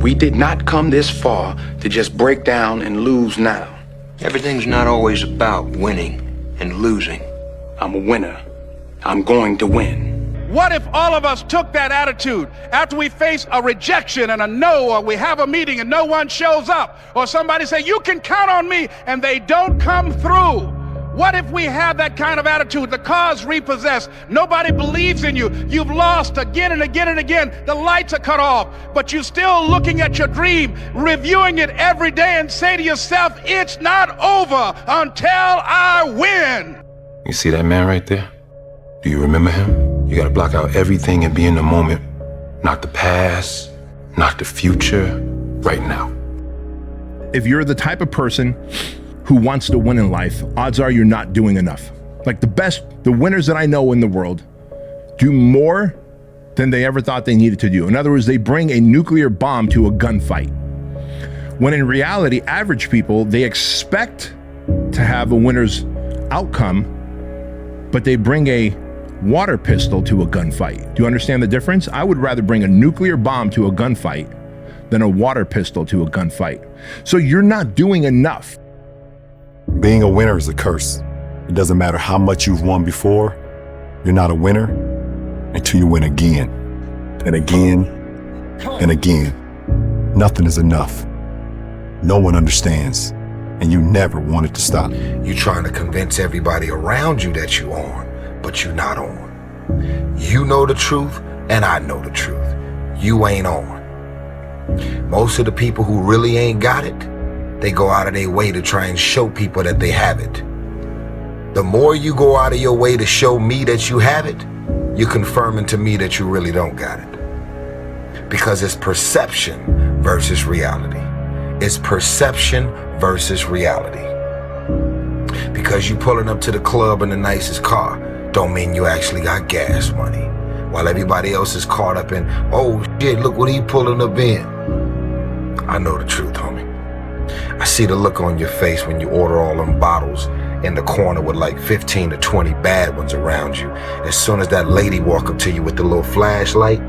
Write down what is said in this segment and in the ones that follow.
We did not come this far to just break down and lose now. Everything's not always about winning and losing. I'm a winner. I'm going to win. What if all of us took that attitude after we face a rejection and a no, or we have a meeting and no one shows up, or somebody say, you can count on me, and they don't come through? What if we have that kind of attitude? The car's repossessed. Nobody believes in you. You've lost again and again and again. The lights are cut off, but you're still looking at your dream, reviewing it every day, and say to yourself, it's not over until I win. You see that man right there? Do you remember him? You gotta block out everything and be in the moment. Not the past, not the future, right now. If you're the type of person who wants to win in life, odds are you're not doing enough. Like the winners that I know in the world do more than they ever thought they needed to do. In other words, they bring a nuclear bomb to a gunfight. When in reality, average people, they expect to have a winner's outcome, but they bring a water pistol to a gunfight. Do you understand the difference? I would rather bring a nuclear bomb to a gunfight than a water pistol to a gunfight. So you're not doing enough. Being a winner is a curse. It doesn't matter how much you've won before, you're not a winner until you win again, and again, and again. Nothing is enough. No one understands, and you never want it to stop. You're trying to convince everybody around you that you're on, but you're not on. You know the truth, and I know the truth. You ain't on. Most of the people who really ain't got it, they go out of their way to try and show people that they have it. The more you go out of your way to show me that you have it, you're confirming to me that you really don't got it. Because it's perception versus reality. It's perception versus reality. Because you pulling up to the club in the nicest car don't mean you actually got gas money. While everybody else is caught up in, oh shit, look what he pulling up in. I know the truth, homie. I see the look on your face when you order all them bottles in the corner with like 15 to 20 bad ones around you. As soon as that lady walk up to you with the little flashlight,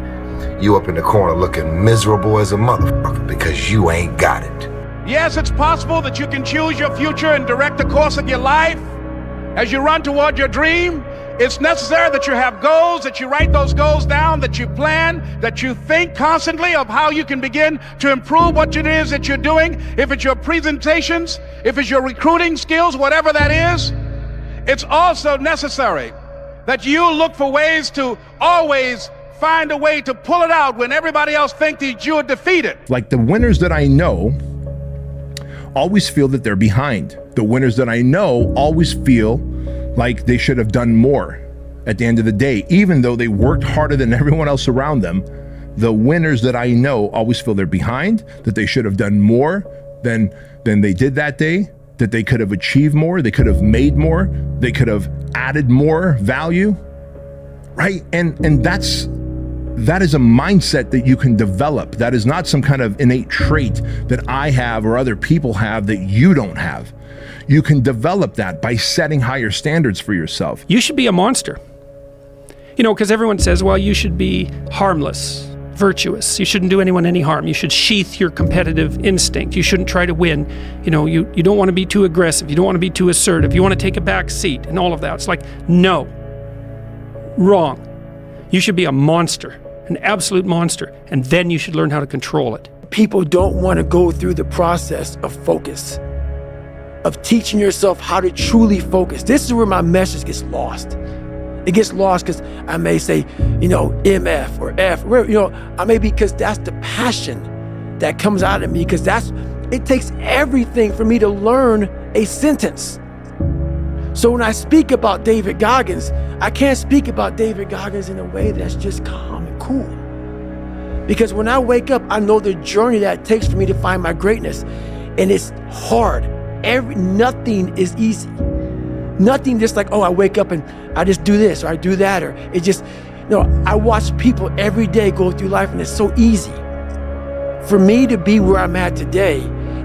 you up in the corner looking miserable as a motherfucker because you ain't got it. Yes, it's possible that you can choose your future and direct the course of your life as you run toward your dream. It's necessary that you have goals, that you write those goals down, that you plan, that you think constantly of how you can begin to improve what it is that you're doing. If it's your presentations, if it's your recruiting skills, whatever that is, it's also necessary that you look for ways to always find a way to pull it out when everybody else thinks that you're defeated. Like the winners that I know always feel that they're behind. The winners that I know always feel like they should have done more at the end of the day, even though they worked harder than everyone else around them. The winners that I know always feel they're behind, that they should have done more than they did that day, that they could have achieved more, they could have made more, they could have added more value, right? And that is a mindset that you can develop. That is not some kind of innate trait that I have or other people have that you don't have. You can develop that by setting higher standards for yourself. You should be a monster. You know, because everyone says, well, you should be harmless, virtuous. You shouldn't do anyone any harm. You should sheath your competitive instinct. You shouldn't try to win. You know, you don't want to be too aggressive. You don't want to be too assertive. You want to take a back seat and all of that. It's like, no, wrong. You should be a monster, an absolute monster, and then you should learn how to control it. People don't want to go through the process of focus, of teaching yourself how to truly focus. This is where my message gets lost. It gets lost because I may say, you know, MF or F, you know, I may be, because that's the passion that comes out of me, because it takes everything for me to learn a sentence. So when I speak about David Goggins, I can't speak about David Goggins in a way that's just calm and cool. Because when I wake up, I know the journey that it takes for me to find my greatness. And it's hard. Nothing is easy. Nothing just like, oh, I wake up and I just do this or I do that, or it just, I watch people every day go through life and it's so easy. For me to be where I'm at today,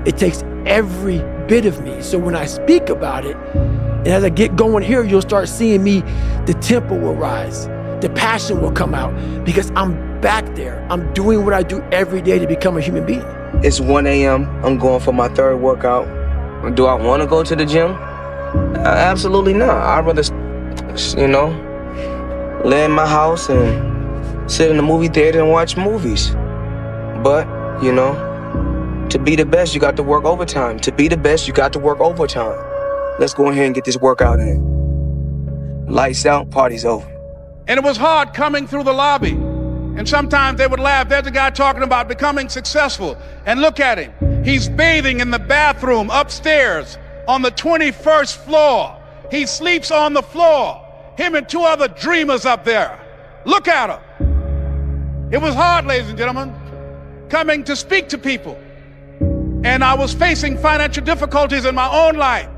it takes every bit of me. So when I speak about it, and as I get going here, you'll start seeing me, the tempo will rise, the passion will come out, because I'm back there, I'm doing what I do every day to become a human being. It's 1 a.m. I'm going for my third workout. Do I want to go to the gym? Absolutely not. I'd rather, lay in my house and sit in the movie theater and watch movies. But, to be the best, you got to work overtime. To be the best, you got to work overtime. Let's go ahead and get this workout in. Lights out, party's over. And it was hard coming through the lobby. And sometimes they would laugh. There's a guy talking about becoming successful. And look at him. He's bathing in the bathroom upstairs on the 21st floor. He sleeps on the floor. Him and 2 other dreamers up there. Look at him. It was hard, ladies and gentlemen, coming to speak to people. And I was facing financial difficulties in my own life.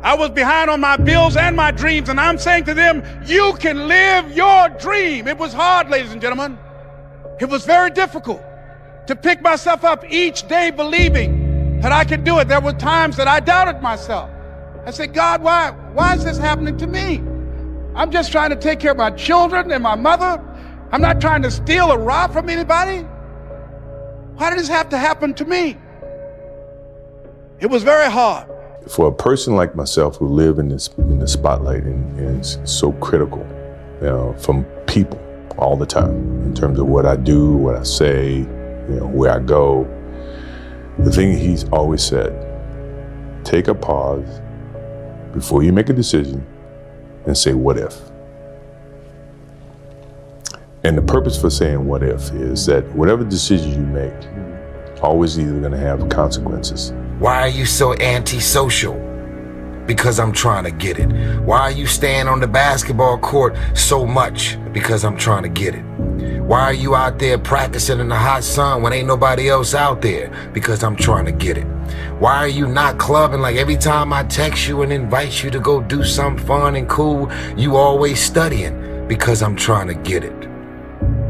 I was behind on my bills and my dreams, and I'm saying to them, you can live your dream. It was hard, ladies and gentlemen. It was very difficult to pick myself up each day believing that I could do it. There were times that I doubted myself. I said, God, why is this happening to me? I'm just trying to take care of my children and my mother. I'm not trying to steal or rob from anybody. Why did this have to happen to me? It was very hard. For a person like myself who live in the spotlight and is so critical, from people all the time in terms of what I do, what I say, where I go, the thing he's always said, take a pause before you make a decision and say, what if? And the purpose for saying what if is that whatever decision you make, always either gonna have consequences. Why are you so antisocial? Because I'm trying to get it. Why are you staying on the basketball court so much? Because I'm trying to get it. Why are you out there practicing in the hot sun when ain't nobody else out there? Because I'm trying to get it. Why are you not clubbing like every time I text you and invite you to go do something fun and cool, you always studying? Because I'm trying to get it.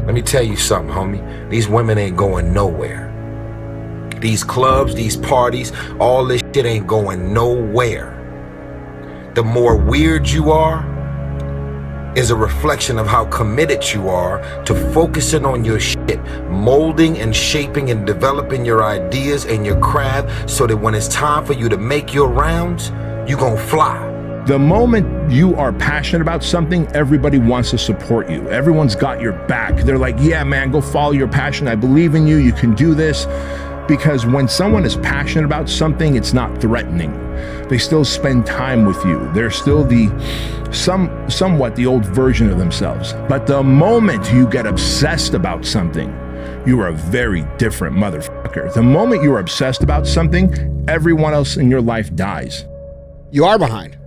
Let me tell you something, homie. These women ain't going nowhere. These clubs, these parties, all this shit ain't going nowhere. The more weird you are is a reflection of how committed you are to focusing on your shit, molding and shaping and developing your ideas and your craft so that when it's time for you to make your rounds, you gonna fly. The moment you are passionate about something, everybody wants to support you. Everyone's got your back. They're like, yeah, man, go follow your passion. I believe in you. You can do this. Because when someone is passionate about something, it's not threatening. They still spend time with you. They're still somewhat the old version of themselves. But the moment you get obsessed about something, you are a very different motherfucker. The moment you're obsessed about something, everyone else in your life dies. You are behind.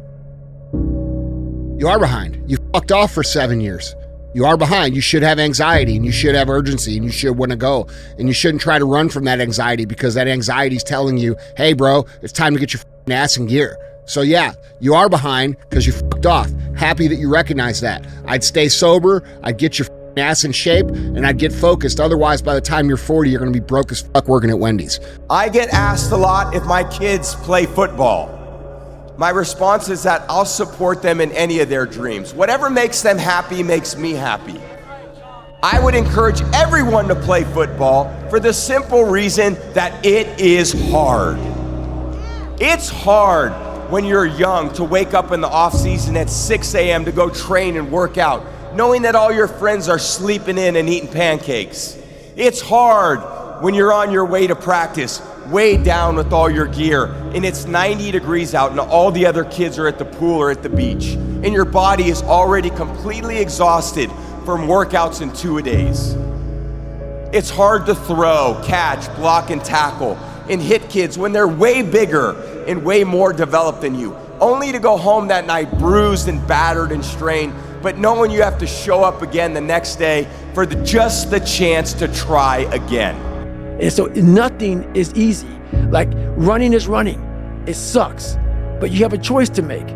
You are behind. You fucked off for 7 years. You are behind. You should have anxiety and you should have urgency and you should want to go. And you shouldn't try to run from that anxiety because that anxiety is telling you, hey, bro, it's time to get your ass in gear. So yeah, you are behind because you fucked off. Happy that you recognize that. I'd stay sober. I'd get your ass in shape and I'd get focused. Otherwise, by the time you're 40, you're going to be broke as fuck working at Wendy's. I get asked a lot if my kids play football. My response is that I'll support them in any of their dreams. Whatever makes them happy makes me happy. I would encourage everyone to play football for the simple reason that it is hard. It's hard when you're young to wake up in the off season at 6 a.m. to go train and work out, knowing that all your friends are sleeping in and eating pancakes. It's hard when you're on your way to practice, way down with all your gear, and it's 90 degrees out and all the other kids are at the pool or at the beach, and your body is already completely exhausted from workouts in 2-a-days. It's hard to throw, catch, block, and tackle, and hit kids when they're way bigger and way more developed than you, only to go home that night bruised and battered and strained, but knowing you have to show up again the next day for just the chance to try again. And so nothing is easy. Like running is running. It sucks, but you have a choice to make.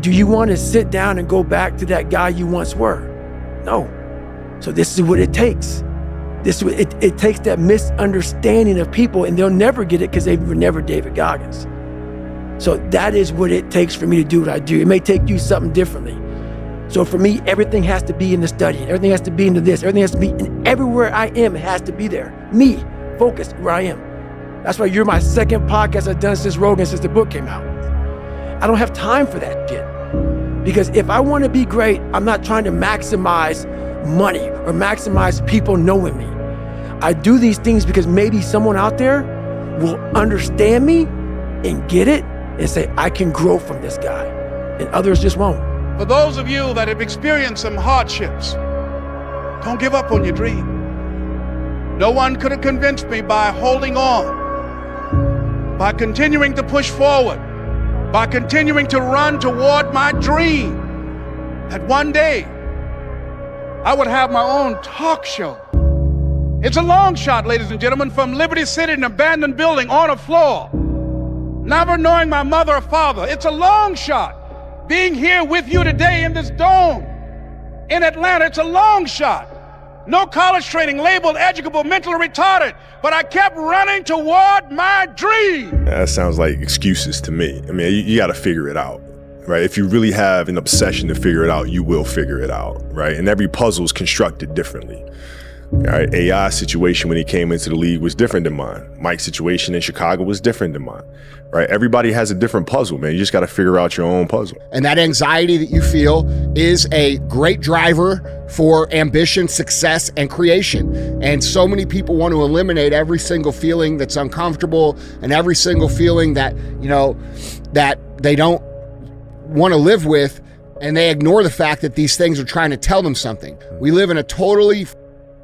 Do you want to sit down and go back to that guy you once were? No. So this is what it takes. It takes that misunderstanding of people, and they'll never get it because they were never David Goggins. So that is what it takes for me to do what I do. It may take you something differently, So for me, everything has to be in the study, everything has to be into this, everything has to be, and everywhere I am, it has to be there. Me, focused where I am. That's why you're my second podcast I've done since Rogan, since the book came out. I don't have time for that shit. Because if I want to be great, I'm not trying to maximize money or maximize people knowing me. I do these things because maybe someone out there will understand me and get it and say, I can grow from this guy, and others just won't. For those of you that have experienced some hardships, don't give up on your dream. No one could have convinced me by holding on, by continuing to push forward, by continuing to run toward my dream, that one day I would have my own talk show. It's a long shot, ladies and gentlemen, from Liberty City, an abandoned building on a floor, never knowing my mother or father. It's a long shot. Being here with you today in this dome in Atlanta, it's a long shot. No college training, labeled educable, mentally retarded, but I kept running toward my dream. That sounds like excuses to me. I mean, you got to figure it out, right? If you really have an obsession to figure it out, you will figure it out, right? And every puzzle is constructed differently. All right, AI's situation when he came into the league was different than mine. Mike's situation in Chicago was different than mine, right? Everybody has a different puzzle, man. You just got to figure out your own puzzle. And that anxiety that you feel is a great driver for ambition, success, and creation. And so many people want to eliminate every single feeling that's uncomfortable and every single feeling that, you know, that they don't want to live with, and they ignore the fact that these things are trying to tell them something. We live in a totally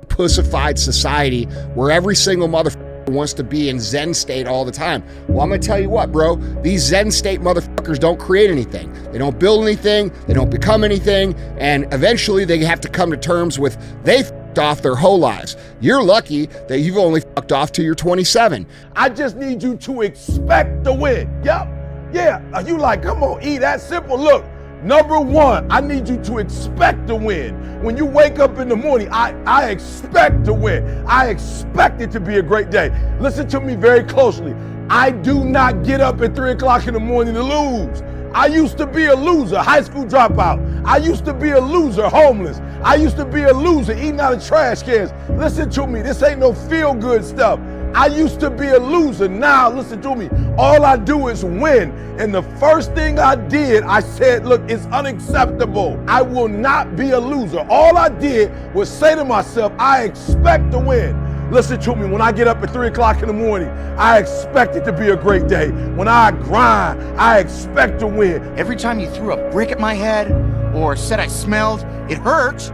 pussified society where every single motherfucker wants to be in Zen state all the time. Well, I'm gonna tell you what, bro, these Zen state motherfuckers don't create anything. They don't build anything, they don't become anything, and eventually they have to come to terms with they fucked off their whole lives. You're lucky that you've only fucked off till you're 27. I just need you to expect to win. Yep. Yeah. You like, come on, E, that's simple. Look. Number one, I need you to expect to win. When you wake up in the morning, I expect to win. I expect it to be a great day. Listen to me very closely. I do not get up at 3 o'clock in the morning to lose. I used to be a loser, high school dropout. I used to be a loser, homeless. I used to be a loser, eating out of trash cans. Listen to me, this ain't no feel-good stuff. I used to be a loser. Now, listen to me. All I do is win. And the first thing I did, I said, look, it's unacceptable. I will not be a loser. All I did was say to myself, I expect to win. Listen to me, when I get up at 3 o'clock in the morning, I expect it to be a great day. When I grind, I expect to win. Every time you threw a brick at my head or said I smelled, it hurt.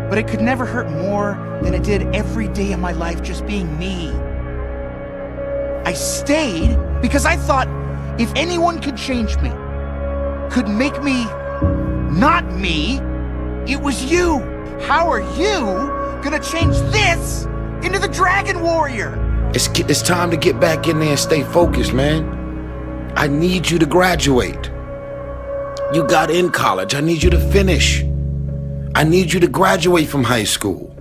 But it could never hurt more than it did every day of my life just being me. I stayed because I thought if anyone could change me, could make me not me, it was you. How are you gonna change this into the Dragon Warrior? It's time to get back in there and stay focused, man. I need you to graduate. You got in college. I need you to finish. I need you to graduate from high school.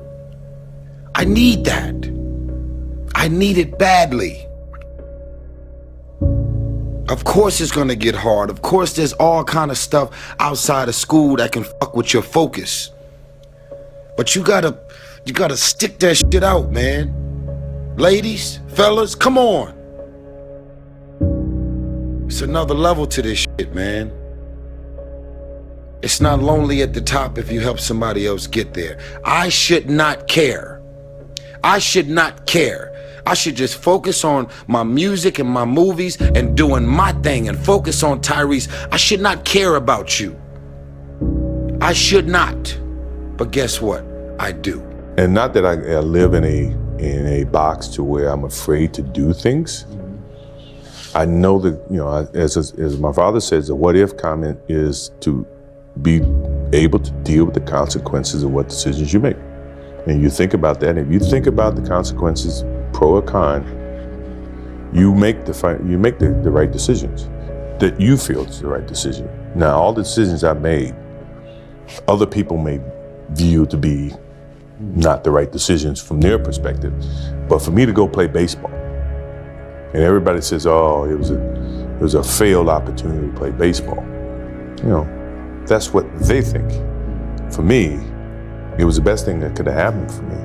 I need that. I need it badly. Of course it's gonna get hard. Of course there's all kind of stuff outside of school that can fuck with your focus. But you gotta stick that shit out, man. Ladies, fellas, come on. It's another level to this shit, man. It's not lonely at the top if you help somebody else get there. I should not care. I should not care. I should just focus on my music and my movies and doing my thing and focus on Tyrese. I should not care about you. I should not. But guess what? I do. And not that I live in a box to where I'm afraid to do things. I know that, you know, as my father says, the what if comment is to be able to deal with the consequences of what decisions you make. And you think about that. If you think about the consequences, pro or con, you make the right decisions that you feel is the right decision. Now, all the decisions I made, other people may view to be not the right decisions from their perspective. But for me to go play baseball, and everybody says, "Oh, it was a failed opportunity to play baseball," you know. That's what they think. For me, it was the best thing that could have happened for me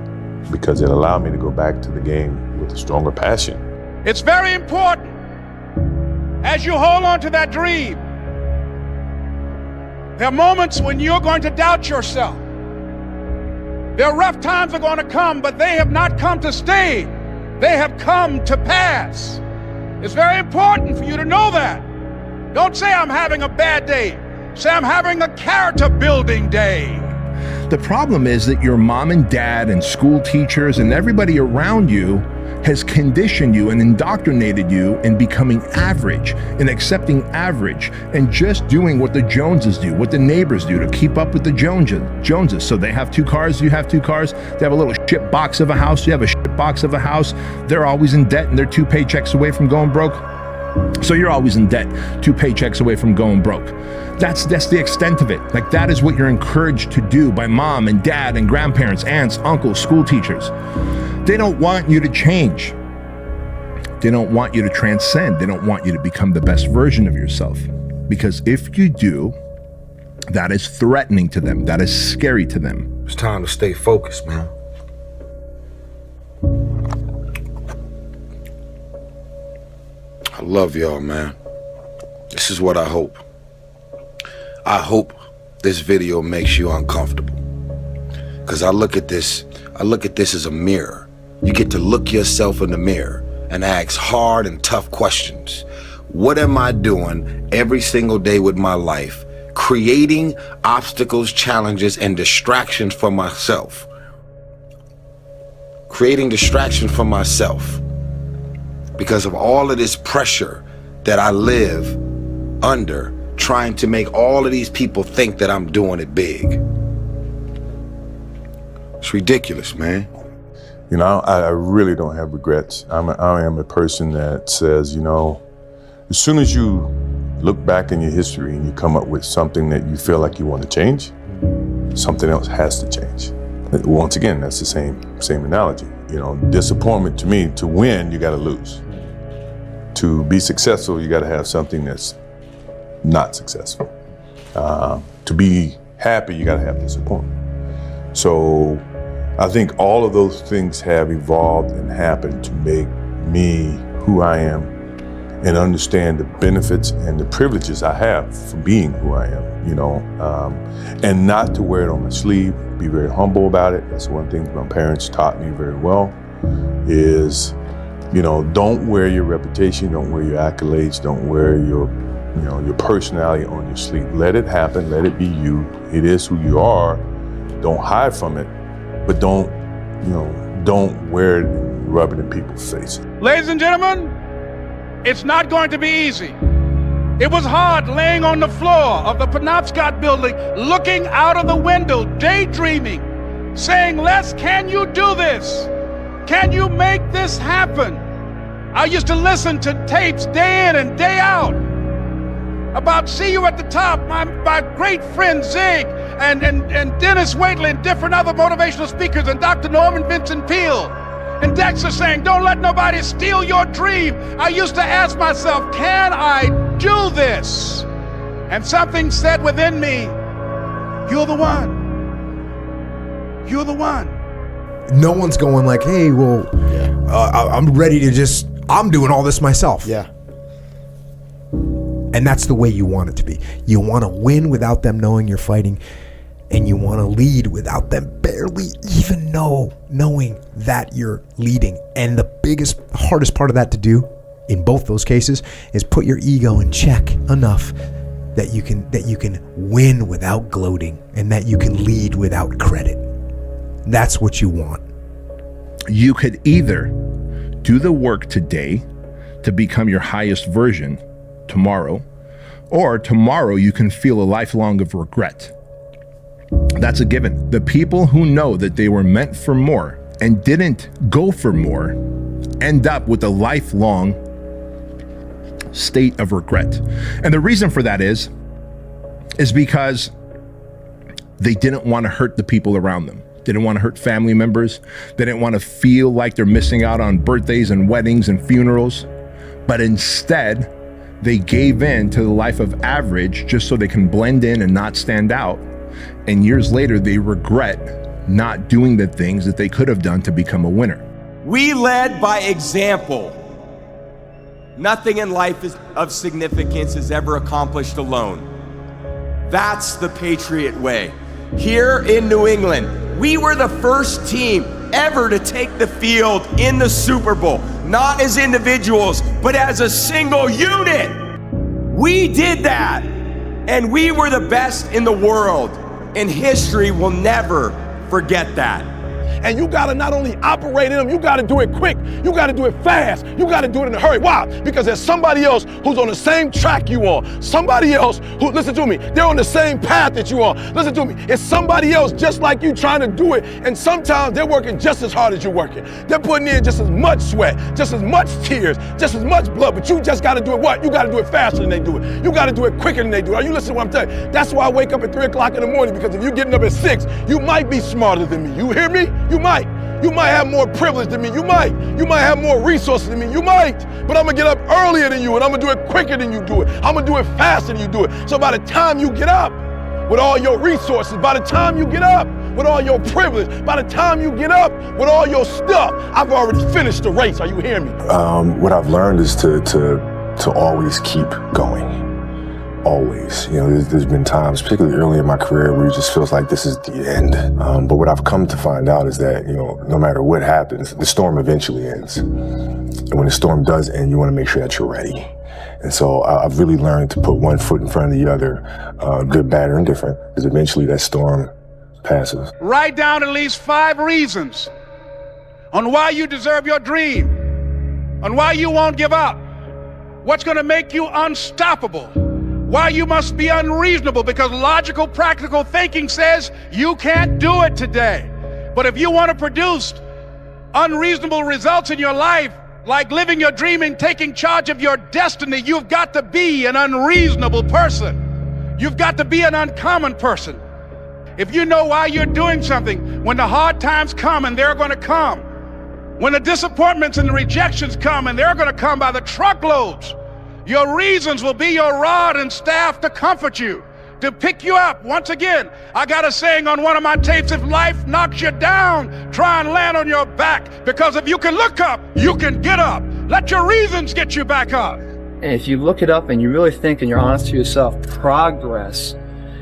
because it allowed me to go back to the game with a stronger passion. It's very important as you hold on to that dream. There are moments when you're going to doubt yourself. There are rough times are going to come, but they have not come to stay. They have come to pass. It's very important for you to know that. Don't say I'm having a bad day. Say I'm having a character building day. The problem is that your mom and dad and school teachers and everybody around you has conditioned you and indoctrinated you in becoming average and accepting average and just doing what the Joneses do, what the neighbors do to keep up with the Joneses. So they have 2 cars, you have 2 cars, they have a little shit box of a house, you have a shit box of a house, they're always in debt and they're 2 paychecks away from going broke. So you're always in debt, 2 paychecks away from going broke. That's the extent of it. Like that is what you're encouraged to do by mom and dad and grandparents, aunts, uncles, school teachers. They don't want you to change. They don't want you to transcend. They don't want you to become the best version of yourself. Because if you do, that is threatening to them. That is scary to them. It's time to stay focused, man. I love y'all, man. This is what I hope. I hope this video makes you uncomfortable. Because I look at this as a mirror. You get to look yourself in the mirror and ask hard and tough questions. What am I doing every single day with my life? Creating obstacles, challenges, and distractions for myself. Creating distractions for myself. Because of all of this pressure that I live under, trying to make all of these people think that I'm doing it big. It's ridiculous, man. You know, I really don't have regrets. I am a person that says, you know, as soon as you look back in your history and you come up with something that you feel like you want to change, something else has to change. Once again, that's the same analogy. You know, disappointment to me, to win, you got to lose. To be successful, you got to have something that's not successful. To be happy, you got to have disappointment. So I think all of those things have evolved and happened to make me who I am and understand the benefits and the privileges I have for being who I am, you know, and not to wear it on my sleeve, be very humble about it. That's one thing my parents taught me very well is, you know, don't wear your reputation, don't wear your accolades, don't wear your, you know, your personality on your sleeve. Let it happen, let it be you. It is who you are. Don't hide from it, but don't wear it and rub it in people's faces. Ladies and gentlemen, it's not going to be easy. It was hard laying on the floor of the Penobscot building, looking out of the window, daydreaming, saying, Les, can you do this? Can you make this happen? I used to listen to tapes day in and day out about See You at the Top, my great friend Zig and Dennis Waitley and different other motivational speakers and Dr. Norman Vincent Peale and Dexter saying, don't let nobody steal your dream. I used to ask myself, can I do this? And something said within me, you're the one. You're the one. No one's going like, hey, well, I'm ready to I'm doing all this myself. Yeah. And that's the way you want it to be. You want to win without them knowing you're fighting, and you want to lead without them barely even knowing that you're leading. And the hardest part of that to do in both those cases is put your ego in check enough that you can win without gloating and that you can lead without credit. That's what you want. You could either do the work today to become your highest version tomorrow, or tomorrow you can feel a lifelong of regret. That's a given. The people who know that they were meant for more and didn't go for more end up with a lifelong state of regret. And the reason for that is because they didn't want to hurt the people around them. They didn't want to hurt family members. They didn't want to feel like they're missing out on birthdays and weddings and funerals. But instead, They gave in to the life of average just so they can blend in and not stand out. And years later, they regret not doing the things that they could have done to become a winner. We led by example. Nothing in life of significance is ever accomplished alone. That's the Patriot way. Here in New England, we were the first team ever to take the field in the Super Bowl, not as individuals, but as a single unit. We did that, and we were the best in the world, and history will never forget that. And you gotta not only operate in them, you gotta do it quick, you gotta do it fast, you gotta do it in a hurry. Why? Because there's somebody else who's on the same track you on. Somebody else who, listen to me, they're on the same path that you on. Listen to me, it's somebody else just like you trying to do it, and sometimes they're working just as hard as you're working. They're putting in just as much sweat, just as much tears, just as much blood, but you just gotta do it what? You gotta do it faster than they do it. You gotta do it quicker than they do it. Are you listening to what I'm telling you? That's why I wake up at 3 o'clock in the morning, because if you're getting up at 6, you might be smarter than me. You hear me? You might. You might have more privilege than me. You might. You might have more resources than me. You might. But I'm gonna get up earlier than you, and I'm gonna do it quicker than you do it. I'm gonna do it faster than you do it. So by the time you get up with all your resources, by the time you get up with all your privilege, by the time you get up with all your stuff, I've already finished the race. Are you hearing me? What I've learned is to always keep going. Always. You know, there's been times, particularly early in my career, where it just feels like this is the end. But what I've come to find out is that, you know, no matter what happens, the storm eventually ends. And when the storm does end, you want to make sure that you're ready. And so I've really learned to put one foot in front of the other, good, bad, or indifferent, because eventually that storm passes. Write down at least 5 reasons on why you deserve your dream, on why you won't give up, what's going to make you unstoppable, why you must be unreasonable, because logical, practical thinking says you can't do it today. But if you want to produce unreasonable results in your life, like living your dream and taking charge of your destiny, you've got to be an unreasonable person. You've got to be an uncommon person. If you know why you're doing something, when the hard times come, and they're going to come, when the disappointments and the rejections come, and they're going to come by the truckloads, your reasons will be your rod and staff to comfort you, to pick you up. Once again, I got a saying on one of my tapes: if life knocks you down, try and land on your back, because if you can look up, you can get up. Let your reasons get you back up. And if you look it up and you really think and you're honest to yourself, progress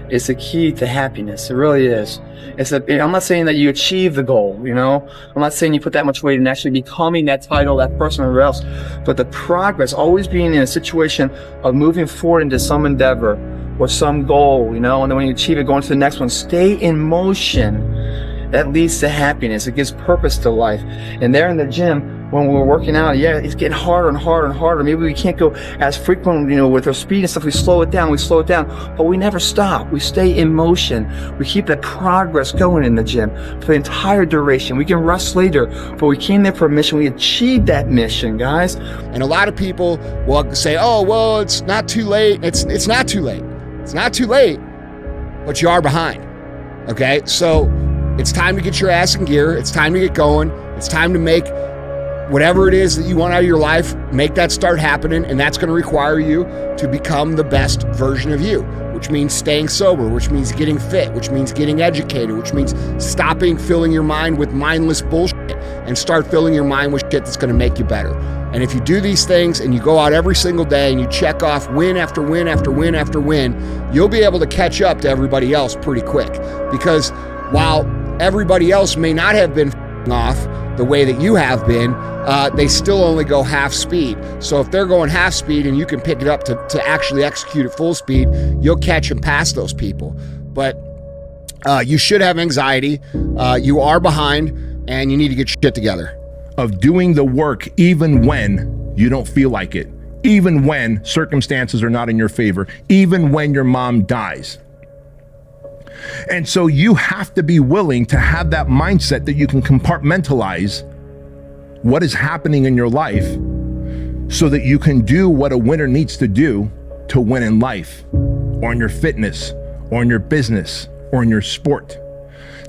is the key to happiness. It really is. I'm not saying that you achieve the goal, you know? I'm not saying you put that much weight in actually becoming that title, that person, or else. But the progress, always being in a situation of moving forward into some endeavor or some goal, you know? And then when you achieve it, going to the next one, stay in motion. That leads to happiness. It gives purpose to life. And there in the gym, when we're working out, yeah, it's getting harder and harder and harder. Maybe we can't go as frequent, you know, with our speed and stuff. We slow it down, but we never stop. We stay in motion. We keep that progress going in the gym for the entire duration. We can rest later, but we came there for a mission. We achieved that mission, guys. And a lot of people will say, oh, well, it's not too late. It's not too late. It's not too late, but you are behind. Okay, so it's time to get your ass in gear. It's time to get going. It's time to make whatever it is that you want out of your life, make that start happening, and that's going to require you to become the best version of you, which means staying sober, which means getting fit, which means getting educated, which means stopping filling your mind with mindless bullshit and start filling your mind with shit that's going to make you better. And if you do these things and you go out every single day and you check off win after win after win after win, you'll be able to catch up to everybody else pretty quick. Because while everybody else may not have been off the way that you have been, they still only go half speed. So if they're going half speed and you can pick it up to actually execute at full speed, you'll catch and pass those people. But you should have anxiety. You are behind, and you need to get your shit together. Of doing the work even when you don't feel like it, even when circumstances are not in your favor, even when your mom dies. And so you have to be willing to have that mindset that you can compartmentalize what is happening in your life so that you can do what a winner needs to do to win in life, or in your fitness, or in your business, or in your sport.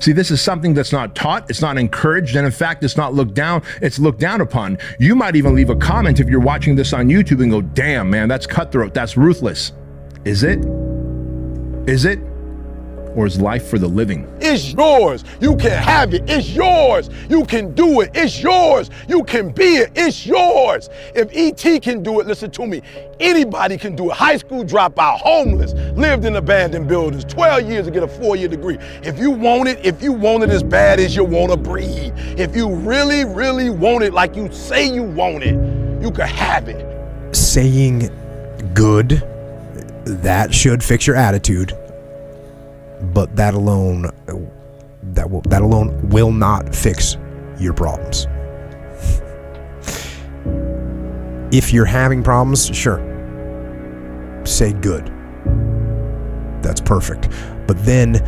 See, this is something that's not taught, it's not encouraged, and in fact, it's not looked down, it's looked down upon. You might even leave a comment if you're watching this on YouTube and go, damn, man, that's cutthroat, that's ruthless. Is it? Is it? Or is life for the living? It's yours. You can have it. It's yours. You can do it. It's yours. You can be it. It's yours. If E.T. can do it, listen to me, anybody can do it. High school dropout, homeless, lived in abandoned buildings, 12 years to get a 4-year degree. If you want it as bad as you want to breathe, if you really, really want it like you say you want it, you can have it. Saying good, that should fix your attitude. But that alone will not fix your problems. If you're having problems, sure, say good. That's perfect. But then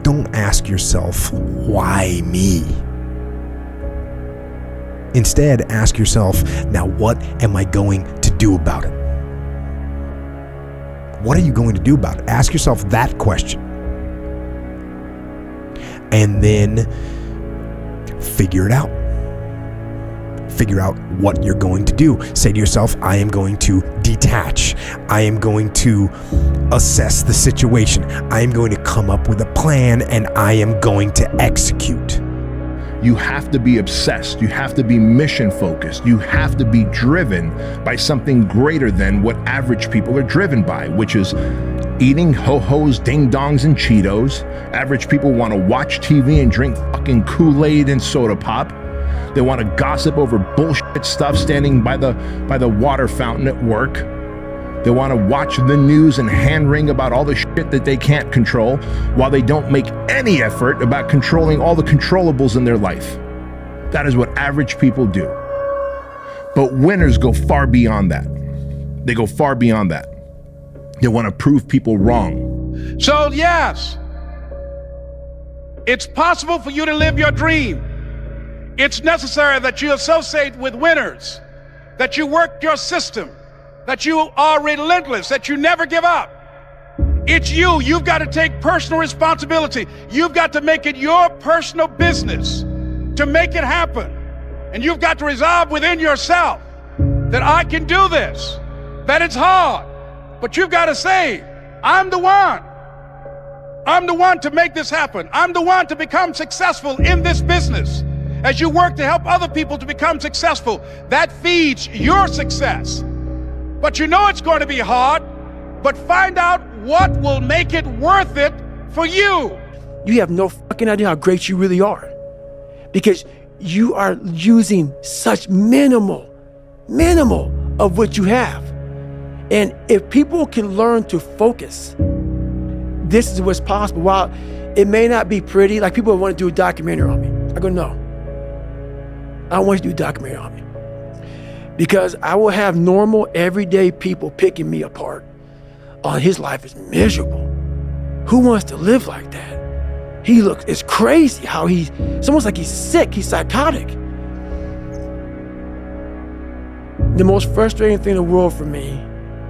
don't ask yourself, why me? Instead, ask yourself, now what am I going to do about it? What are you going to do about it? Ask yourself that question. And then figure it out. Figure out what you're going to do. Say to yourself, I am going to detach. I am going to assess the situation. I am going to come up with a plan, and I am going to execute. You have to be obsessed. You have to be mission focused. You have to be driven by something greater than what average people are driven by, which is eating ho-hos, ding-dongs, and Cheetos. Average people want to watch TV and drink fucking Kool-Aid and soda pop. They want to gossip over bullshit stuff standing by the water fountain at work. They want to watch the news and hand-wring about all the shit that they can't control, while they don't make any effort about controlling all the controllables in their life. That is what average people do. But winners go far beyond that. They go far beyond that. They want to prove people wrong. So yes, it's possible for you to live your dream. It's necessary that you associate with winners, that you work your system, that you are relentless, that you never give up. It's you. You've got to take personal responsibility. You've got to make it your personal business to make it happen. And you've got to resolve within yourself that I can do this, that it's hard. But you've got to say, I'm the one. I'm the one to make this happen. I'm the one to become successful in this business. As you work to help other people to become successful, that feeds your success. But you know it's going to be hard, but find out what will make it worth it for you. You have no fucking idea how great you really are, because you are using such minimal of what you have. And if people can learn to focus, this is what's possible. While it may not be pretty, like people want to do a documentary on me. I go, no, I don't want you to do a documentary on me, because I will have normal, everyday people picking me apart. Oh, his life is miserable. Who wants to live like that? It's crazy how it's almost like he's sick, he's psychotic. The most frustrating thing in the world for me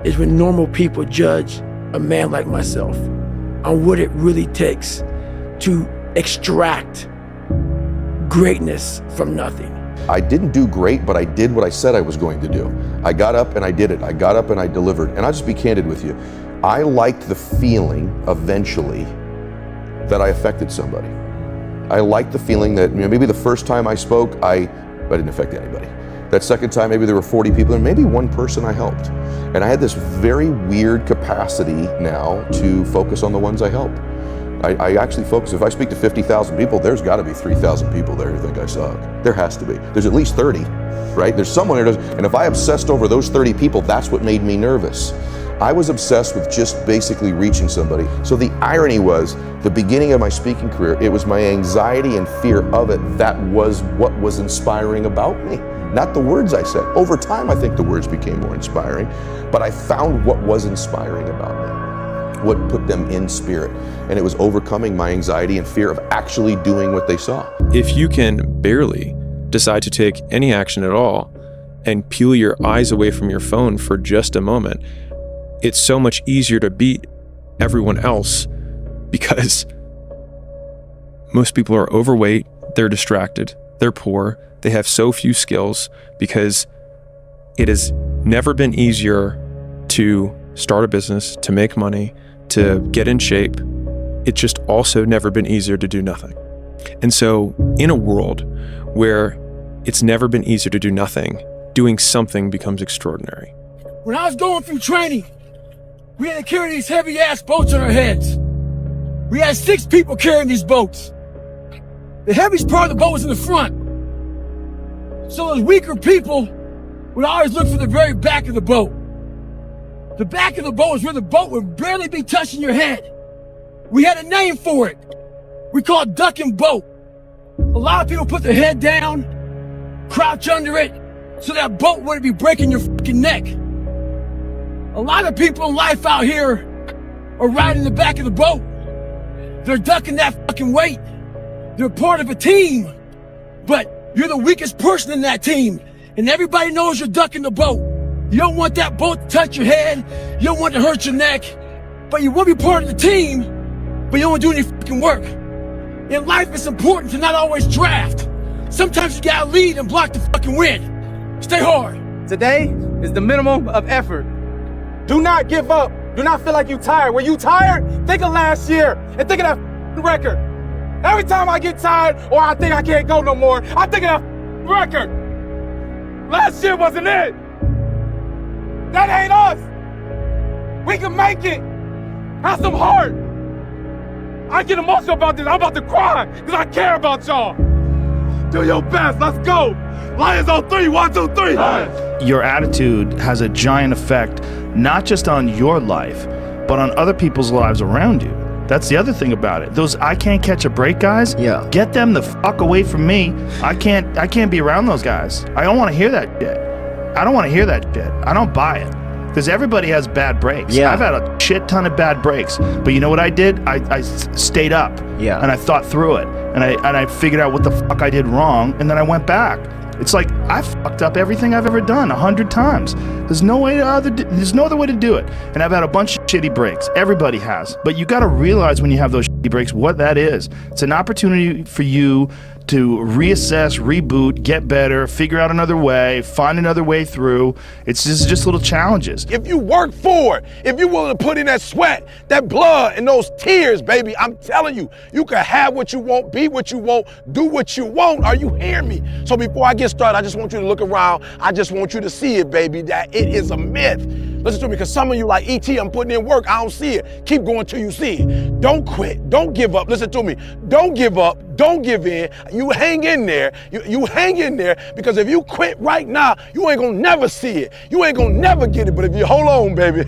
is when normal people judge a man like myself on what it really takes to extract greatness from nothing. I didn't do great, but I did what I said I was going to do. I got up and I did it. I got up and I delivered. And I'll just be candid with you. I liked the feeling eventually that I affected somebody. I liked the feeling that maybe the first time I spoke, I didn't affect anybody. That second time, maybe there were 40 people and maybe one person I helped. And I had this very weird capacity now to focus on the ones I helped. I actually focus. If I speak to 50,000 people, there's got to be 3,000 people there who think I suck. There has to be. There's at least 30, right? There's someone who does. And if I obsessed over those 30 people, that's what made me nervous. I was obsessed with just basically reaching somebody. So the irony was, the beginning of my speaking career, it was my anxiety and fear of it that was what was inspiring about me. Not the words I said. Over time, I think the words became more inspiring, but I found what was inspiring about me, what put them in spirit. And it was overcoming my anxiety and fear of actually doing what they saw. If you can barely decide to take any action at all and peel your eyes away from your phone for just a moment, it's so much easier to beat everyone else, because most people are overweight, they're distracted, they're poor, they have so few skills because it has never been easier to start a business, to make money, to get in shape. It's just also never been easier to do nothing. And so in a world where it's never been easier to do nothing, doing something becomes extraordinary. When I was going through training, we had to carry these heavy ass boats on our heads. We had 6 people carrying these boats. The heaviest part of the boat was in the front. So those weaker people would always look for the very back of the boat. The back of the boat is where the boat would barely be touching your head. We had a name for it. We called it duck and boat. A lot of people put their head down, crouch under it, so that boat wouldn't be breaking your fucking neck. A lot of people in life out here are riding the back of the boat. They're ducking that fucking weight. They're part of a team, but you're the weakest person in that team, and everybody knows you're ducking the boat. You don't want that boat to touch your head. You don't want it to hurt your neck, but you want to be part of the team, but you don't want to do any fucking work. In life, it's important to not always draft. Sometimes you gotta lead and block the fucking wind. Stay hard. Today is the minimum of effort. Do not give up. Do not feel like you're tired. When you tired, think of last year and think of that record. Every time I get tired or I think I can't go no more, I think of that record. Last year wasn't it. That ain't us. We can make it. Have some heart. I get emotional about this. I'm about to cry because I care about y'all. Do your best. Let's go. Lions on 3. 1, 2, 3. Lions. Your attitude has a giant effect, not just on your life, but on other people's lives around you. That's the other thing about it. Those I can't catch a break guys, get them the fuck away from me. I can't be around those guys. I don't want to hear that shit. I don't want to hear that shit. I don't buy it. Because everybody has bad breaks. Yeah. I've had a shit ton of bad breaks. But you know what I did? I stayed up. Yeah. And I thought through it. And I figured out what the fuck I did wrong. And then I went back. It's like I fucked up everything I've ever done 100 times. There's no other way to do it. And I've had a bunch of shitty breaks. Everybody has. But you got to realize when you have those shitty breaks what that is. It's an opportunity for you to reassess, reboot, get better, figure out another way, find another way through. It's just little challenges. If you work for it, if you're willing to put in that sweat, that blood, and those tears, baby, I'm telling you, you can have what you want, be what you want, do what you want. Are you hearing me? So before I get started, I just want you to look around. I just want you to see it, baby, that it is a myth. Listen to me, because some of you like, E.T., I'm putting in work, I don't see it. Keep going till you see it. Don't quit, don't give up. Listen to me, don't give up, don't give in. You hang in there, you hang in there, because if you quit right now, you ain't gonna never see it. You ain't gonna never get it, but if you hold on, baby,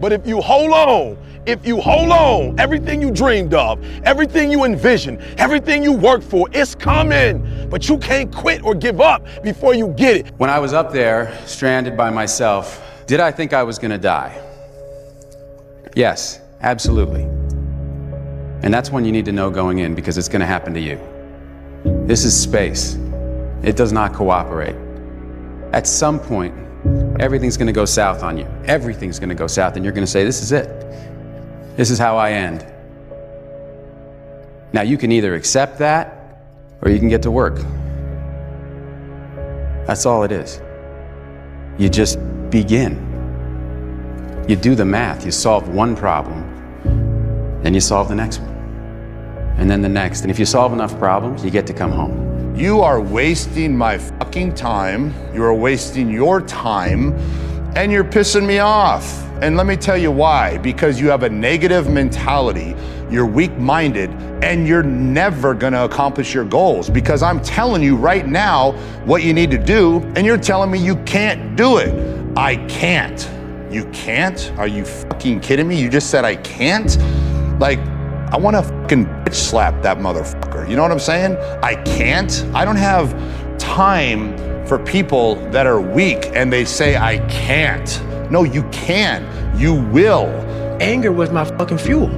but if you hold on, everything you dreamed of, everything you envisioned, everything you worked for, it's coming, but you can't quit or give up before you get it. When I was up there, stranded by myself, did I think I was gonna die? Yes, absolutely. And that's when you need to know going in, because it's gonna happen to you. This is space. It does not cooperate. At some point, everything's gonna go south on you. Everything's gonna go south, and you're gonna say, this is it. This is how I end. Now, you can either accept that, or you can get to work. That's all it is. You just begin. You do the math. You solve one problem, then you solve the next one, and then the next. And if you solve enough problems, you get to come home. You are wasting my fucking time. You are wasting your time, and you're pissing me off. And let me tell you why. Because you have a negative mentality, you're weak-minded, and you're never gonna accomplish your goals. Because I'm telling you right now what you need to do, and you're telling me you can't do it. I can't. You can't? Are you fucking kidding me? You just said I can't? Like, I wanna fucking bitch slap that motherfucker. You know what I'm saying? I can't. I don't have time for people that are weak and they say I can't. No, you can. You will. Anger was my fucking fuel.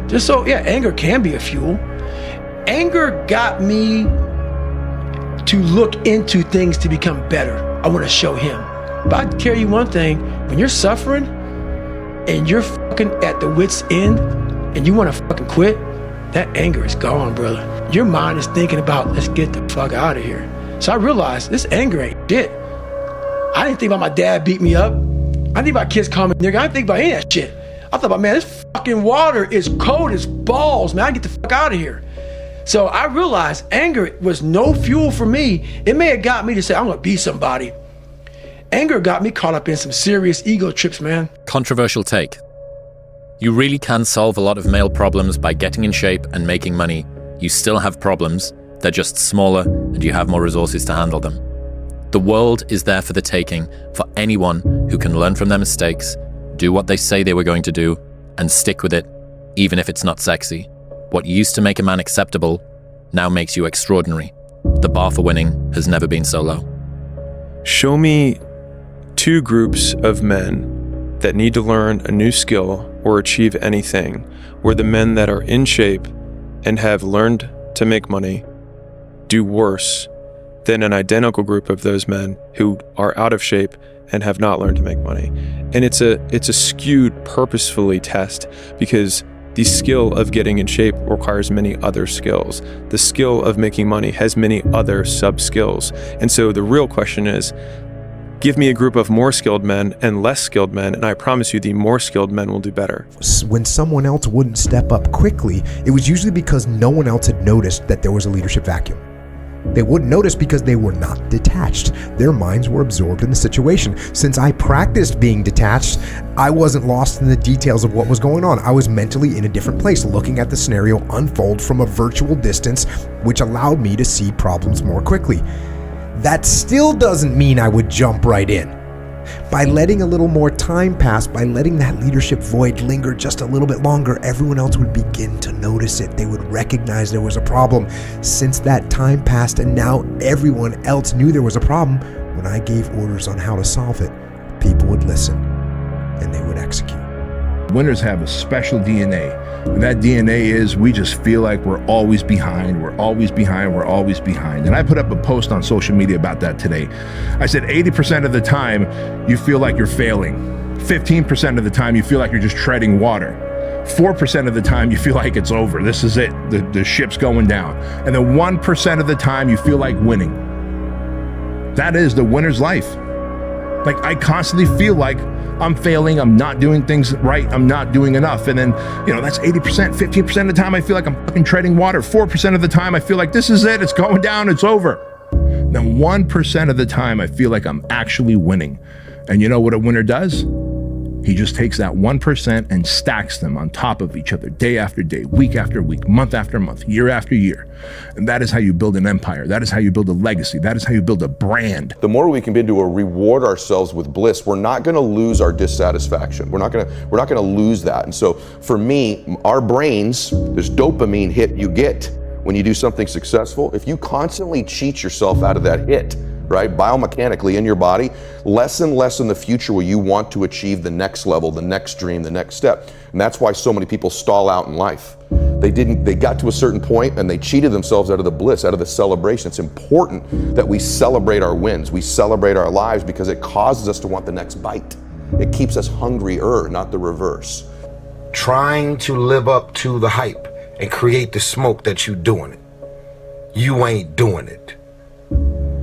Just so, yeah, anger can be a fuel. Anger got me to look into things to become better. I want to show him. But I can tell you one thing, when you're suffering and you're fucking at the wit's end and you want to fucking quit, that anger is gone, brother. Your mind is thinking about, let's get the fuck out of here. So I realized this anger ain't shit. I didn't think about my dad beat me up. I didn't think about kids calling me nigga. I didn't think about any of that shit. I thought about, man, this fucking water is cold as balls, man. I get the fuck out of here. So I realized anger was no fuel for me. It may have got me to say, I'm gonna be somebody. Anger got me caught up in some serious ego trips, man. Controversial take. You really can solve a lot of male problems by getting in shape and making money. You still have problems. They're just smaller and you have more resources to handle them. The world is there for the taking for anyone who can learn from their mistakes, do what they say they were going to do, and stick with it, even if it's not sexy. What used to make a man acceptable now makes you extraordinary. The bar for winning has never been so low. Show me 2 groups of men that need to learn a new skill or achieve anything, where the men that are in shape and have learned to make money do worse than an identical group of those men who are out of shape and have not learned to make money. And it's a skewed, purposefully test, because the skill of getting in shape requires many other skills. The skill of making money has many other sub-skills. And so the real question is, give me a group of more skilled men and less skilled men, and I promise you the more skilled men will do better. When someone else wouldn't step up quickly, it was usually because no one else had noticed that there was a leadership vacuum. They wouldn't notice because they were not detached. Their minds were absorbed in the situation. Since I practiced being detached, I wasn't lost in the details of what was going on. I was mentally in a different place, looking at the scenario unfold from a virtual distance, which allowed me to see problems more quickly. That still doesn't mean I would jump right in. By letting a little more time pass, by letting that leadership void linger just a little bit longer, everyone else would begin to notice it. They would recognize there was a problem. Since that time passed and now everyone else knew there was a problem, when I gave orders on how to solve it, people would listen and they would execute. Winners have a special DNA. And that DNA is we just feel like we're always behind, we're always behind, we're always behind. And I put up a post on social media about that today. I said 80% of the time you feel like you're failing. 15% of the time you feel like you're just treading water. 4% of the time you feel like it's over. This is it. The ship's going down. And then 1% of the time you feel like winning. That is the winner's life. Like, I constantly feel like I'm failing, I'm not doing things right, I'm not doing enough. And then, that's 80%, 15% of the time I feel like I'm fucking treading water. 4% of the time I feel like this is it, it's going down, it's over. Then 1% of the time I feel like I'm actually winning. And you know what a winner does? He just takes that 1% and stacks them on top of each other, day after day, week after week, month after month, year after year. And that is how you build an empire. That is how you build a legacy. That is how you build a brand. The more we can begin to reward ourselves with bliss, we're not going to lose our dissatisfaction. We're not going to lose that. And so for me, our brains, this dopamine hit you get when you do something successful, if you constantly cheat yourself out of that hit, right, biomechanically in your body, less and less in the future will you want to achieve the next level, the next dream, the next step. And that's why so many people stall out in life. They got to a certain point and they cheated themselves out of the bliss, out of the celebration. It's important that we celebrate our wins, we celebrate our lives, because it causes us to want the next bite. It keeps us hungrier, not the reverse. Trying to live up to the hype and create the smoke that you doing it. You ain't doing it.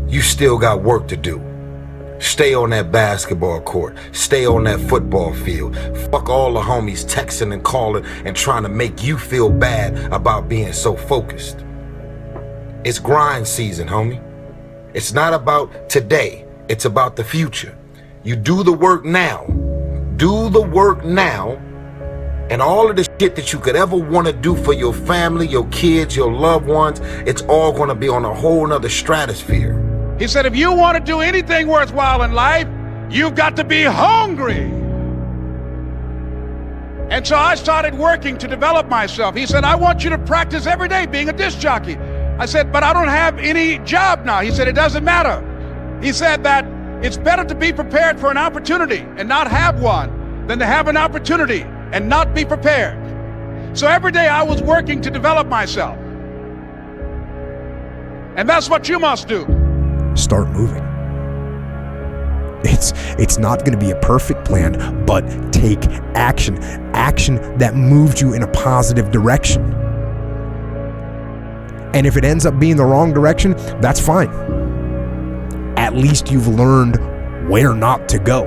You still got work to do. Stay on that basketball court. Stay on that football field. Fuck all the homies texting and calling and trying to make you feel bad about being so focused. It's grind season, homie. It's not about today. It's about the future. You do the work now. Do the work now. And all of the shit that you could ever want to do for your family, your kids, your loved ones, it's all going to be on a whole nother stratosphere. He said, if you want to do anything worthwhile in life, you've got to be hungry. And so I started working to develop myself. He said, I want you to practice every day being a disc jockey. I said, but I don't have any job now. He said, it doesn't matter. He said that it's better to be prepared for an opportunity and not have one than to have an opportunity and not be prepared. So every day I was working to develop myself. And that's what you must do. Start moving. It's not going to be a perfect plan, but take action. Action that moves you in a positive direction. And if it ends up being the wrong direction, that's fine. At least you've learned where not to go.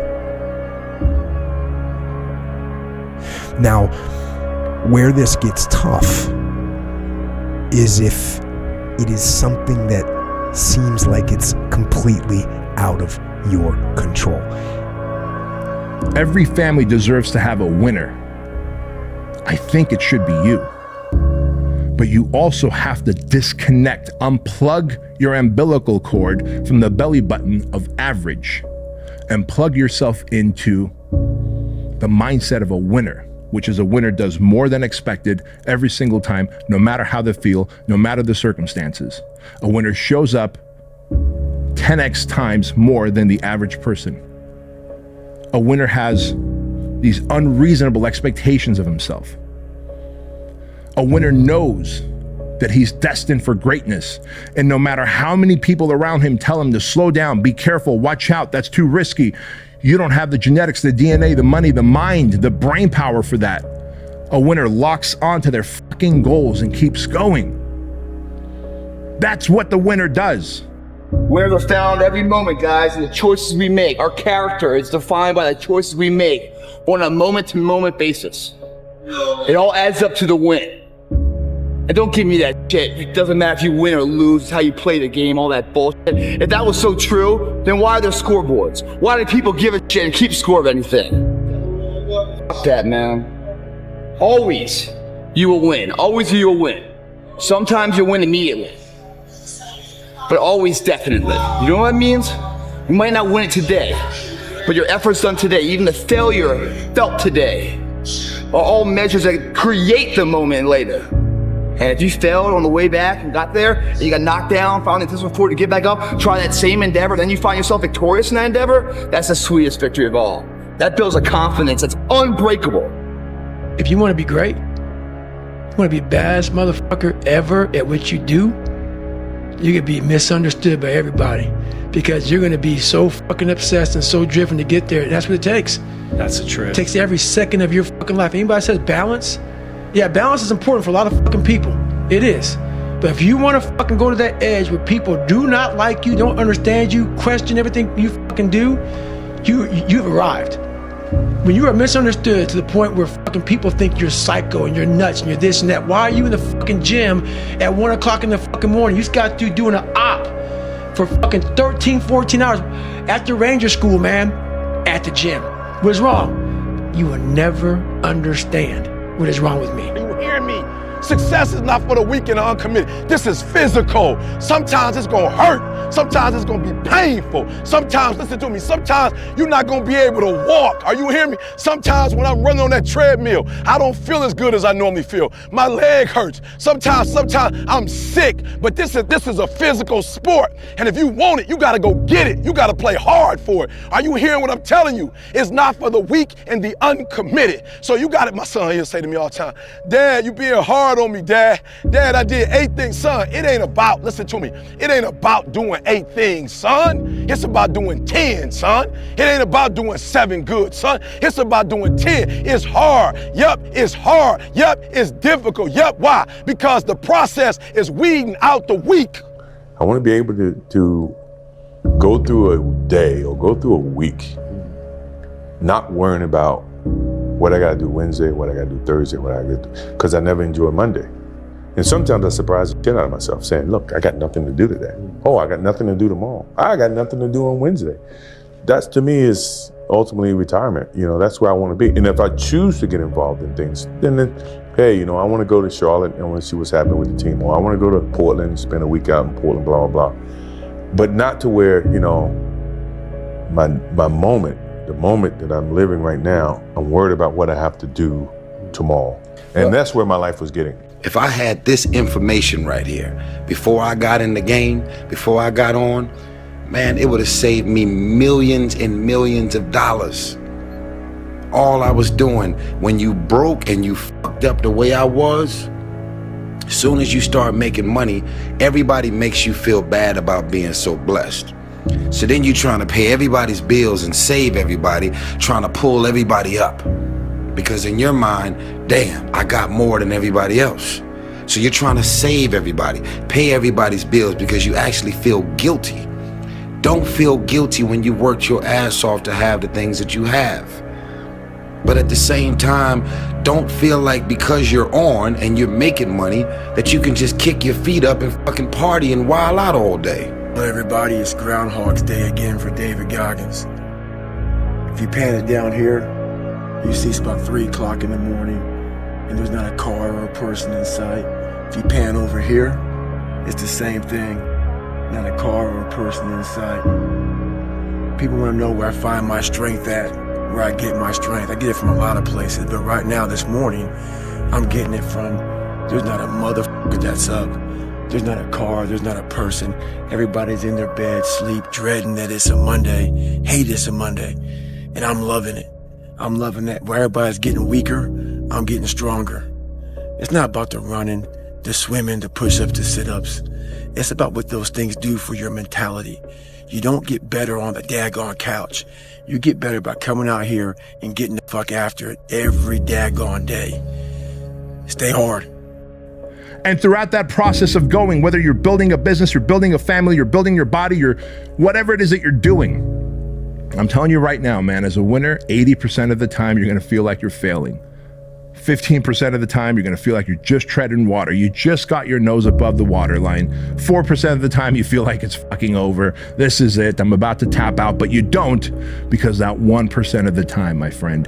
Now, where this gets tough is if it is something that seems like it's completely out of your control. Every family deserves to have a winner. I think it should be you. But you also have to disconnect, unplug your umbilical cord from the belly button of average and plug yourself into the mindset of a winner, which is a winner does more than expected every single time, no matter how they feel, no matter the circumstances. A winner shows up 10x times more than the average person. A winner has these unreasonable expectations of himself. A winner knows that he's destined for greatness. And no matter how many people around him tell him to slow down, be careful, watch out, that's too risky, you don't have the genetics, the DNA, the money, the mind, the brain power for that. A winner locks onto their fucking goals and keeps going. That's what the winner does. Winners are found every moment, guys, in the choices we make. Our character is defined by the choices we make on a moment-to-moment basis. It all adds up to the win. And don't give me that shit. It doesn't matter if you win or lose, it's how you play the game, all that bullshit. If that was so true, then why are there scoreboards? Why do people give a shit and keep score of anything? Fuck that, man. Always, you will win. Always you will win. Sometimes you'll win immediately. But always definitely. You know what that means? You might not win it today, but your efforts done today, even the failure felt today, are all measures that create the moment later. And if you failed on the way back and got there, and you got knocked down, found the intestinal fluid to get back up, try that same endeavor, then you find yourself victorious in that endeavor, that's the sweetest victory of all. That builds a confidence that's unbreakable. If you want to be great, you want to be the baddest motherfucker ever at what you do, you're going to be misunderstood by everybody because you're going to be so fucking obsessed and so driven to get there. That's what it takes. That's the truth. It takes every second of your fucking life. Anybody says balance? Yeah, balance is important for a lot of fucking people. It is. But if you want to fucking go to that edge where people do not like you, don't understand you, question everything you fucking do, you've arrived. When you are misunderstood to the point where fucking people think you're psycho and you're nuts and you're this and that, why are you in the fucking gym at 1 o'clock in the fucking morning? You just got to doing an op for fucking 13, 14 hours after Ranger School, man, at the gym. What's wrong? You will never understand what is wrong with me. You hear me? Success is not for the weak and the uncommitted. This is physical. Sometimes it's gonna hurt. Sometimes it's gonna be painful. Sometimes, listen to me, sometimes you're not gonna be able to walk. Are you hearing me? Sometimes when I'm running on that treadmill, I don't feel as good as I normally feel. My leg hurts. Sometimes I'm sick, but this is a physical sport. And if you want it, you gotta go get it. You gotta play hard for it. Are you hearing what I'm telling you? It's not for the weak and the uncommitted. So you got it, my son here say to me all the time, Dad, you being hard on me, Dad. Dad, I did 8 things. Son, it ain't about, listen to me, it ain't about doing 8 things, son. It's about doing 10, son. It ain't about doing 7 good, son. It's about doing 10. It's hard. Yup, it's hard. Yup, it's difficult. Yup, why? Because the process is weeding out the weak. I want to be able to go through a day or go through a week not worrying about what I gotta do Wednesday, what I gotta do Thursday, what I gotta do, because I never enjoy Monday. And sometimes I surprise the shit out of myself saying, look, I got nothing to do today. Oh, I got nothing to do tomorrow. I got nothing to do on Wednesday. That's, to me, is ultimately retirement. You know, that's where I want to be. And if I choose to get involved in things, then hey, you know, I want to go to Charlotte and I want to see what's happening with the team. Or I want to go to Portland and spend a week out in Portland, blah, blah, blah. But not to where, you know, my moment, the moment that I'm living right now, I'm worried about what I have to do tomorrow. And that's where my life was getting. If I had this information right here, before I got in the game, before I got on, man, it would have saved me millions and millions of dollars. All I was doing, when you broke and you fucked up the way I was, as soon as you start making money, everybody makes you feel bad about being so blessed. So then you're trying to pay everybody's bills and save everybody, trying to pull everybody up. Because in your mind, damn, I got more than everybody else. So you're trying to save everybody, pay everybody's bills because you actually feel guilty. Don't feel guilty when you worked your ass off to have the things that you have. But at the same time, don't feel like because you're on and you're making money that you can just kick your feet up and fucking party and wild out all day. Well, everybody, it's Groundhog's Day again for David Goggins. If you pan it down here, you see it's about 3 o'clock in the morning and there's not a car or a person in sight. If you pan over here, it's the same thing. Not a car or a person in sight. People want to know where I find my strength at, where I get my strength. I get it from a lot of places, but right now, this morning, I'm getting it from, there's not a motherfucker that's up. There's not a car, there's not a person. Everybody's in their bed, sleep, dreading that it's a Monday, hate it's a Monday. And I'm loving it. I'm loving that. Where everybody's getting weaker, I'm getting stronger. It's not about the running, the swimming, the push-ups, the sit-ups. It's about what those things do for your mentality. You don't get better on the daggone couch. You get better by coming out here and getting the fuck after it every daggone day. Stay hard. And throughout that process of going, whether you're building a business, you're building a family, you're building your body, you're whatever it is that you're doing, I'm telling you right now, man, as a winner, 80% of the time you're going to feel like you're failing. 15% of the time, you're going to feel like you're just treading water. You just got your nose above the waterline. 4% of the time, you feel like it's fucking over. This is it. I'm about to tap out, but you don't, because that 1% of the time, my friend,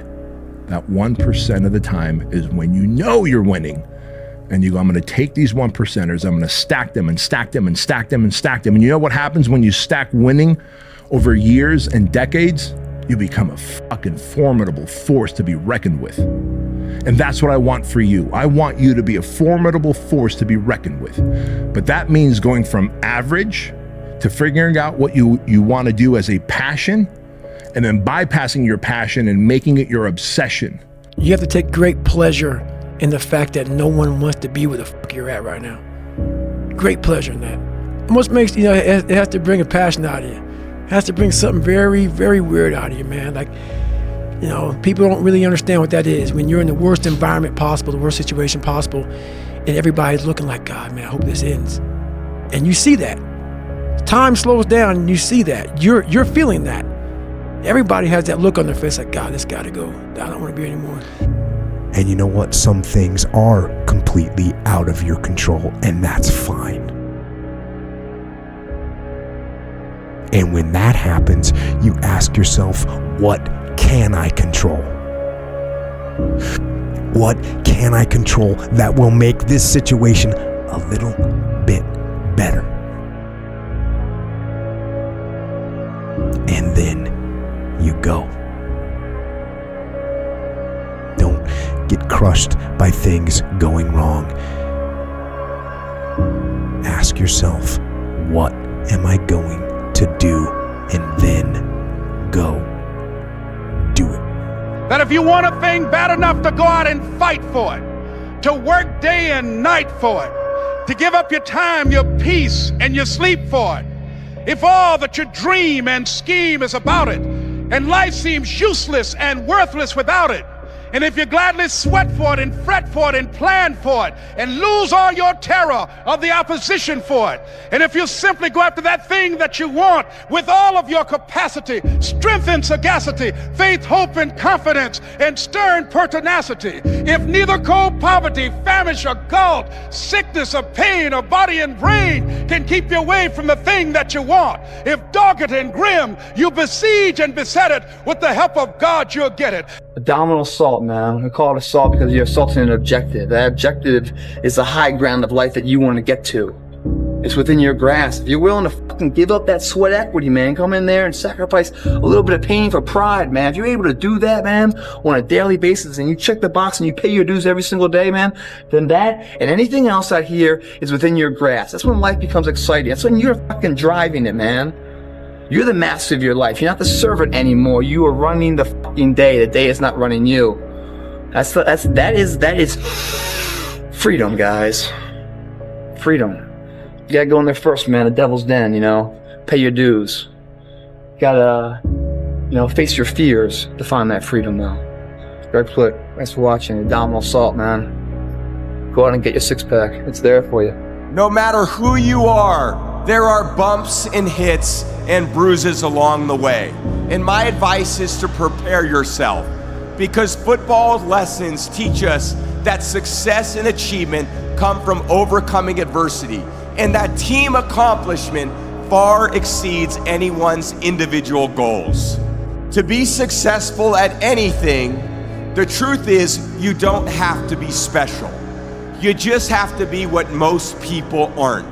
that 1% of the time is when you know you're winning. And you go, I'm going to take these 1%ers, I'm going to stack them and stack them and stack them and stack them. And you know what happens when you stack winning over years and decades? You become a fucking formidable force to be reckoned with. And that's what I want for you. I want you to be a formidable force to be reckoned with. But that means going from average to figuring out what you want to do as a passion, and then bypassing your passion and making it your obsession. You have to take great pleasure in the fact that no one wants to be where the fuck you're at right now. Great pleasure in that. What makes, it has to bring a passion out of you. It has to bring something very, very weird out of you, man. Like, people don't really understand what that is. When you're in the worst environment possible, the worst situation possible, and everybody's looking like, God, man, I hope this ends. And you see that. Time slows down and you see that. You're feeling that. Everybody has that look on their face like, God, this gotta go. I don't want to be anymore. And you know what? Some things are completely out of your control, and that's fine. And when that happens, you ask yourself, what can I control? What can I control that will make this situation a little bit better? And then you go. Don't get crushed by things going wrong. Ask yourself, what am I going to do? And then go do it. That if you want a thing bad enough to go out and fight for it, to work day and night for it, to give up your time, your peace, and your sleep for it, if all that you dream and scheme is about it, and life seems useless and worthless without it, and if you gladly sweat for it and fret for it and plan for it and lose all your terror of the opposition for it, and if you simply go after that thing that you want with all of your capacity, strength and sagacity, faith, hope and confidence, and stern pertinacity, if neither cold poverty, famish or gulf, sickness or pain or body and brain can keep you away from the thing that you want, if dogged and grim you besiege and beset it, with the help of God you'll get it. Abdominal assault, man. We call it assault because you're assaulting an objective. That objective is the high ground of life that you want to get to. It's within your grasp. If you're willing to fucking give up that sweat equity, man, come in there and sacrifice a little bit of pain for pride, man. If you're able to do that, man, on a daily basis, and you check the box and you pay your dues every single day, man, then that and anything else out here is within your grasp. That's when life becomes exciting. That's when you're fucking driving it, man. You're the master of your life. You're not the servant anymore. You are running the fucking day. The day is not running you. That is freedom, guys. Freedom. You gotta go in there first, man. The devil's den, Pay your dues. You gotta, face your fears to find that freedom, though. Greg Plitt, thanks for watching. Abdominal assault, man. Go out and get your six-pack. It's there for you. No matter who you are, there are bumps and hits and bruises along the way. And my advice is to prepare yourself, because football lessons teach us that success and achievement come from overcoming adversity, and that team accomplishment far exceeds anyone's individual goals. To be successful at anything, the truth is you don't have to be special. You just have to be what most people aren't.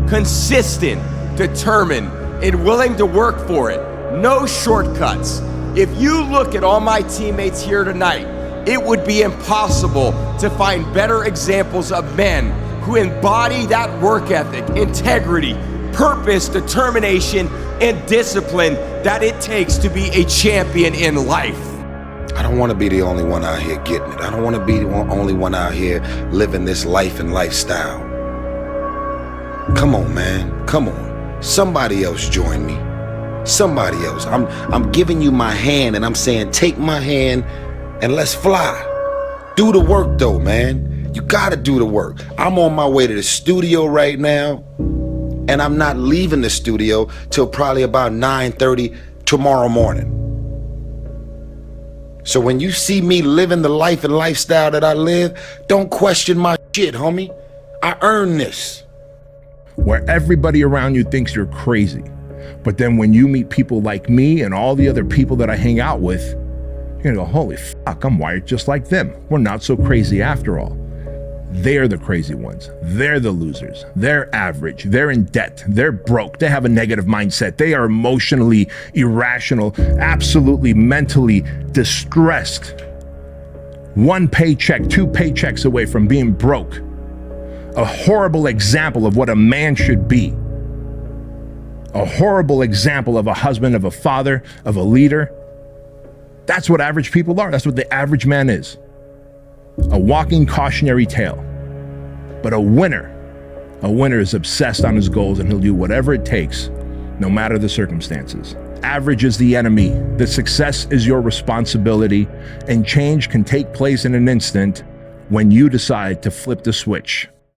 Consistent, determined, and willing to work for it. No shortcuts. If you look at all my teammates here tonight, it would be impossible to find better examples of men who embody that work ethic, integrity, purpose, determination, and discipline that it takes to be a champion in life. I don't want to be the only one out here getting it. I don't want to be the only one out here living this life and lifestyle. Come on, man. Come on. Somebody else join me. Somebody else. I'm giving you my hand and I'm saying, take my hand and let's fly. Do the work though, man. You gotta do the work. I'm on my way to the studio right now, and I'm not leaving the studio till probably about 9:30 tomorrow morning. So when you see me living the life and lifestyle that I live, don't question my shit, homie. I earned this. Where everybody around you thinks you're crazy. But then when you meet people like me and all the other people that I hang out with, you're gonna go, holy fuck, I'm wired just like them. We're not so crazy after all. They're the crazy ones. They're the losers. They're average. They're in debt. They're broke. They have a negative mindset. They are emotionally irrational, absolutely mentally distressed. One paycheck, 2 paychecks away from being broke. A horrible example of what a man should be. A horrible example of a husband, of a father, of a leader. That's what average people are. That's what the average man is. A walking cautionary tale. But a winner is obsessed on his goals and he'll do whatever it takes, no matter the circumstances. Average is the enemy. The success is your responsibility, and change can take place in an instant when you decide to flip the switch.